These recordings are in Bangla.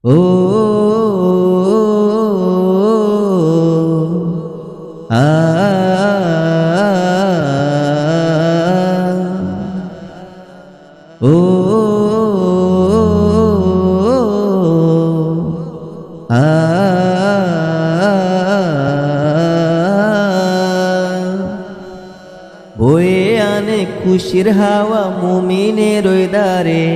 ও আ ও বয়ে আনে খুশির হাওয়া মুমিনের দ্বারে,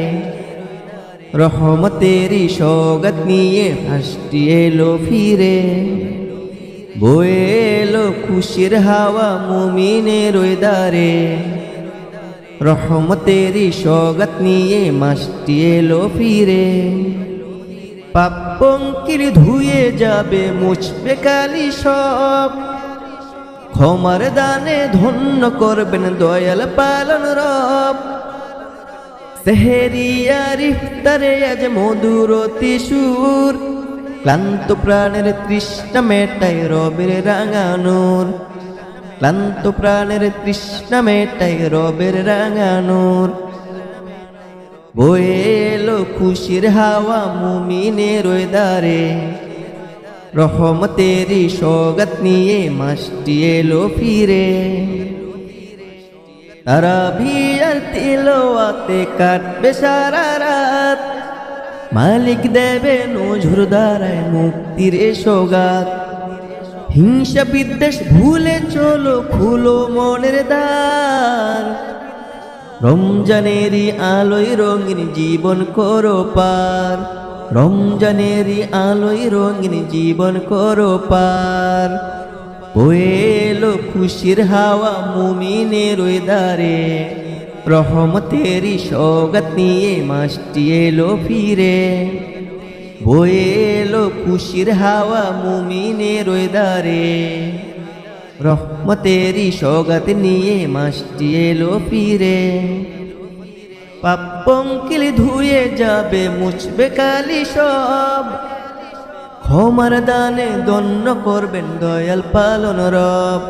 রহমতেরই সওগাত নিয়ে হাসটি এলো ফিরে। বয়ে এলো খুশির হাওয়া মুমিনের দ্বারে, রহমতেরই সওগাত নিয়ে মাসটি এলো ফিরে। পাপ পঙ্কির ধুয়ে যাবে, মুছবে কালি সব, ক্ষমার দানে ধন্য করবেন দয়াল পালন রব। সেহেরি আর ইফতারে আজ মধুর সুর, ক্লান্ত প্রাণের তৃষ্ণা মেটায় রবের রাঙা নূর। ক্লান্ত প্রাণের তৃষ্ণা মেটায় রবের রাঙা নূর। বয়ে এলো খুশির হাওয়া মুমিনের দ্বারে, রহমতেরই সওগাত নিয়ে মাসটি এলো ফিরে। তারাবির আর তিলাওয়াতে কাটবে সারা রাত, মালিক দেবে নজর দ্বারায় মুক্তির সওগাত। হিংসা বিদ্বেষ ভুলে চলো, খুলো মনের দ্বার, রমজানেরই আলোয় রঙিন জীবন করো পার। রমজানেরই আলোয় রঙিন জীবন করো পার। বয়ে এলো খুশির হাওয়া মুমিনের দ্বারে, রহমতেরই সওগাত নিয়ে মাসটি এলো ফিরে। বয়ে এলো খুশির হাওয়া মুমিনের দ্বারে, রহমতেরই সওগাত নিয়ে মাসটি এলো ফিরে। পাপ পঙ্কিল ধুয়ে যাবে, মুছবে কালি সব, ক্ষমার দানে ধন্য করবেন দয়াল পালন রব।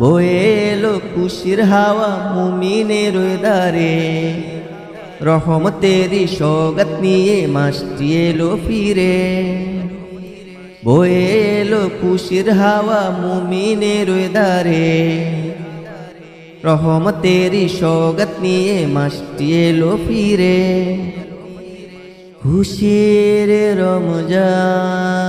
বয়ে এলো খুশির হাওয়া মুমিনের দ্বারে, রহমতেরই সওগাত নিয়ে মাসটি এলো ফিরে। বয়ে এলো খুশির হাওয়া মুমিনের দ্বারে, রহমতেরই সওগাত নিয়ে মাসটি এলো ফিরে। খুশির রমজান